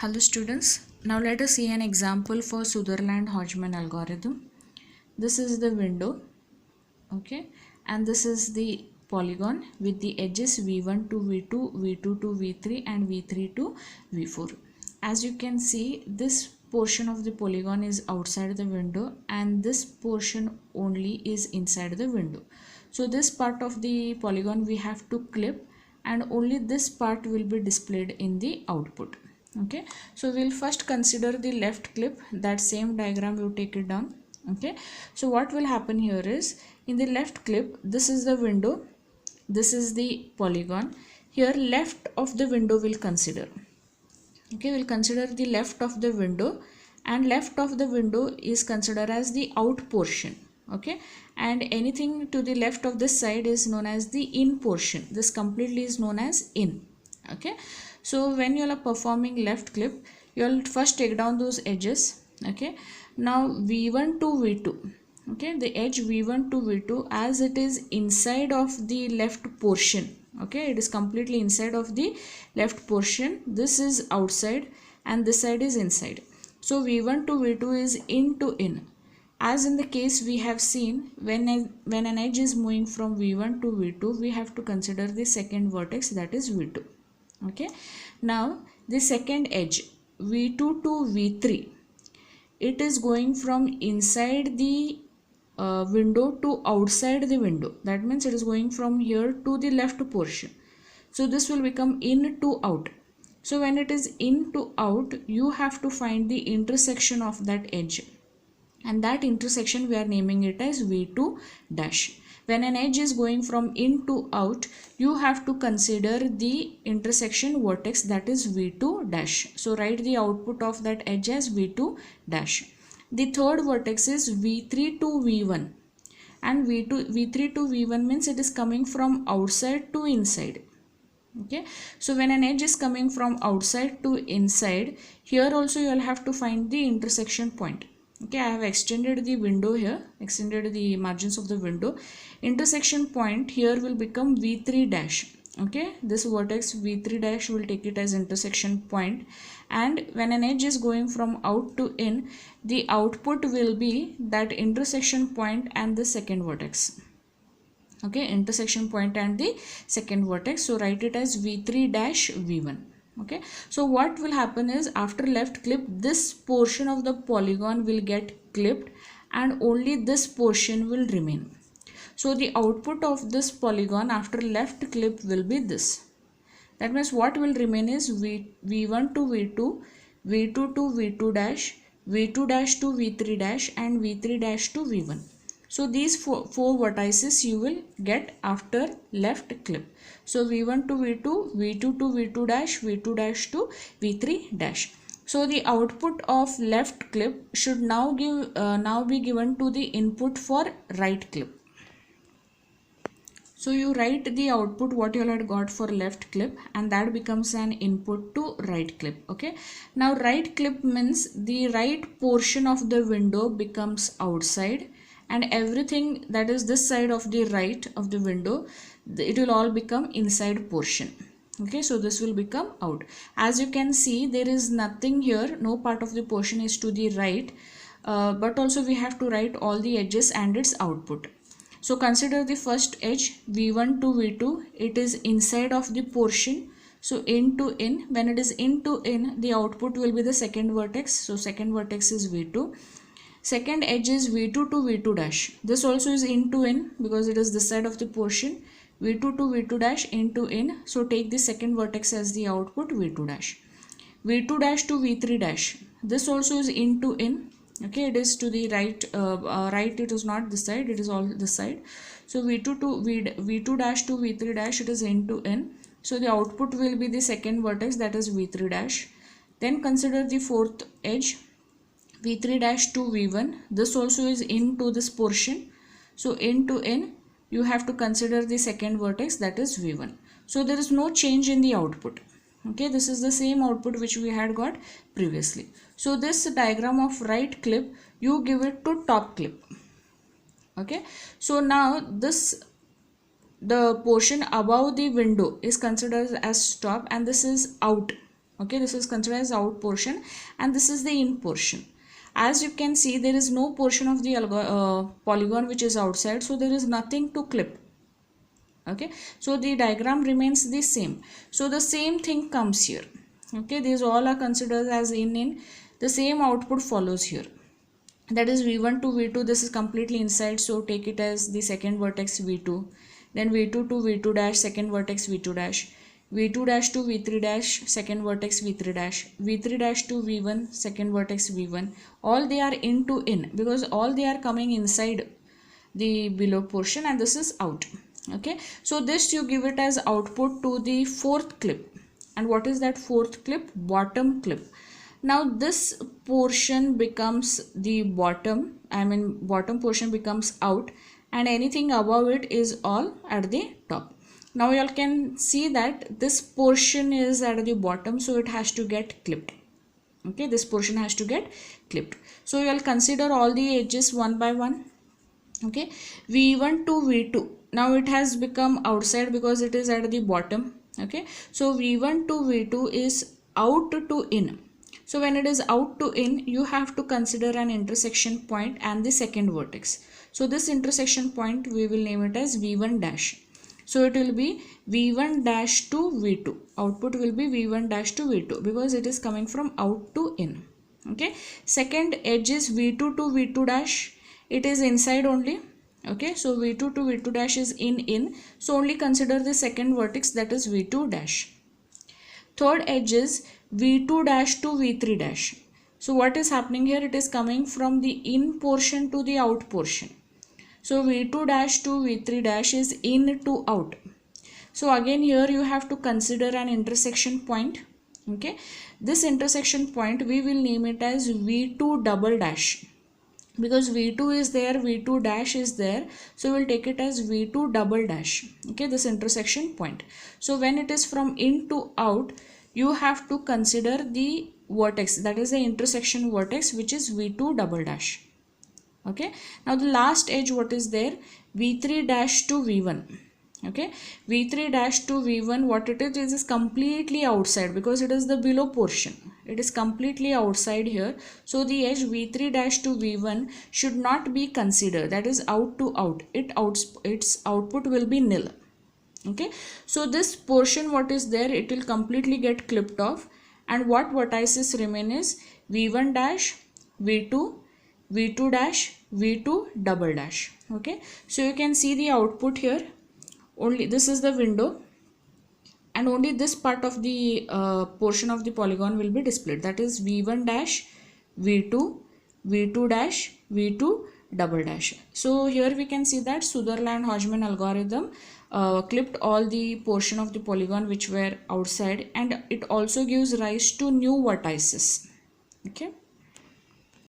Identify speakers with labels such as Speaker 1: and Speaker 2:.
Speaker 1: Hello students, now let us see an example for Sutherland-Hodgman algorithm. This is the window, okay, and this is the polygon with the edges v1 to v2, v2 to v3 and v3 to v4. As you can see, this portion of the polygon is outside the window and this portion only is inside the window. So this part of the polygon we have to clip and only this part will be displayed in the output. Okay, so we'll first consider the left clip. That same diagram you take it down. Okay, so what will happen here is, in the left clip, this is the window, this is the polygon. Here left of the window will consider. Okay, we'll consider the left of the window, and left of the window is considered as the out portion. Okay, and anything to the left of this side is known as the in portion. This completely is known as in. Okay, so when you are performing left clip, you will first take down those edges. Okay, now v1 to v2, okay, the edge v1 to v2, as it is inside of the left portion, okay, it is completely inside of the left portion, this is outside and this side is inside. So v1 to v2 is in to in. As in the case we have seen, when an edge is moving from v1 to v2, we have to consider the second vertex, that is v2. Okay, now the second edge v2 to v3, it is going from inside the window to outside the window. That means it is going from here to the left portion. So this will become in to out. So when it is in to out, you have to find the intersection of that edge, and that intersection we are naming it as v2 dash. When an edge is going from in to out, you have to consider the intersection vertex, that is v2 dash. So write the output of that edge as v2 dash. The third vertex is v3 to v1, and v3 to v1 means it is coming from outside to inside. Okay, so when an edge is coming from outside to inside, here also you will have to find the intersection point. Okay, I have extended the window here, extended the margins of the window. Intersection point here will become v3 dash. Okay, this vertex v3 dash will take it as intersection point, and when an edge is going from out to in, the output will be that intersection point and the second vertex. Okay, intersection point and the second vertex. So write it as v3 dash v1. Okay, so what will happen is, after left clip, this portion of the polygon will get clipped and only this portion will remain. So the output of this polygon after left clip will be this. That means what will remain is v1 to v2, v2 to v2 dash, v2 dash to v3 dash and v3 dash to v1. So these four vertices you will get after left clip. So v1 to v2, v2 to v2 dash, v2 dash to v3 dash. So the output of left clip should now be given to the input for right clip. So you write the output what you had got for left clip, and that becomes an input to right clip. Okay, now right clip means the right portion of the window becomes outside, and everything that is this side of the right of the window, it will all become inside portion. Okay, so this will become out. As you can see, there is nothing here, no part of the portion is to the right, but also we have to write all the edges and its output. So consider the first edge v1 to v2, it is inside of the portion. So in to in, when it is in to in, the output will be the second vertex. So second vertex is v2. Second edge is v2 to v2 dash. This also is in to in because it is this side of the portion. v2 to v2 dash into in. So take the second vertex as the output, v2 dash. v2 dash to v3 dash. This also is in to in. Okay, it is to the right, right, it is not this side, it is all this side. So v2 to v2 dash to v3 dash, it is in to in. So the output will be the second vertex, that is v3 dash. Then consider the fourth edge, v3 dash to v1. This also is into this portion. So in to in, you have to consider the second vertex, that is v1. So there is no change in the output. Okay, this is the same output which we had got previously. So this diagram of right clip, you give it to top clip. Okay, so now the portion above the window is considered as top, and this is out. Okay, this is considered as out portion, and this is the in portion. As you can see, there is no portion of the polygon which is outside, so there is nothing to clip. Okay, so the diagram remains the same. So the same thing comes here. Okay, these all are considered as in. The same output follows here. That is v1 to v2. This is completely inside, so take it as the second vertex v2. Then v2 to v2 dash, second vertex v2 dash. v2 dash to v3 dash, second vertex v3 dash. v3 dash to v1, second vertex v1. All they are in to in, because all they are coming inside the below portion, and this is out. Okay, so this you give it as output to the fourth clip. And what is that fourth clip? Bottom clip. Now this portion becomes the bottom, bottom portion becomes out, and anything above it is all at the top. Now you all can see that this portion is at the bottom, so it has to get clipped. Okay, this portion has to get clipped. So you all consider all the edges one by one. Okay, v1 to v2. Now it has become outside because it is at the bottom. Okay, so v1 to v2 is out to in. So when it is out to in, you have to consider an intersection point and the second vertex. So this intersection point, we will name it as v1 dash. So it will be v1 dash to v2. Output will be v1 dash to v2 because it is coming from out to in. Okay, second edge is v2 to v2 dash. It is inside only. Okay, so v2 to v2 dash is in. So only consider the second vertex, that is v2 dash. Third edge is v2 dash to v3 dash. So what is happening here? It is coming from the in portion to the out portion. So v2 dash to v3 dash is in to out. So again here you have to consider an intersection point. Okay, this intersection point we will name it as v2 double dash, because v2 is there, v2 dash is there, so we'll take it as v2 double dash. Okay, this intersection point. So when it is from in to out, you have to consider the vertex, that is the intersection vertex, which is v2 double dash. Okay, now the last edge, what is there? v3 dash to v1. Okay, v3 dash to v1, what it is completely outside because it is the below portion. It is completely outside here. So the edge v3 dash to v1 should not be considered, that is out to out. Its output will be nil. Okay, so this portion what is there, it will completely get clipped off, and what vertices remain is v1 dash, v2, v2 dash, v2 double dash. Okay, so you can see the output here. Only this is the window, and only this part of the portion of the polygon will be displayed, that is v1 dash, v2, v2 dash, v2 double dash. So here we can see that Sutherland-Hodgman algorithm clipped all the portion of the polygon which were outside, and it also gives rise to new vertices. Okay.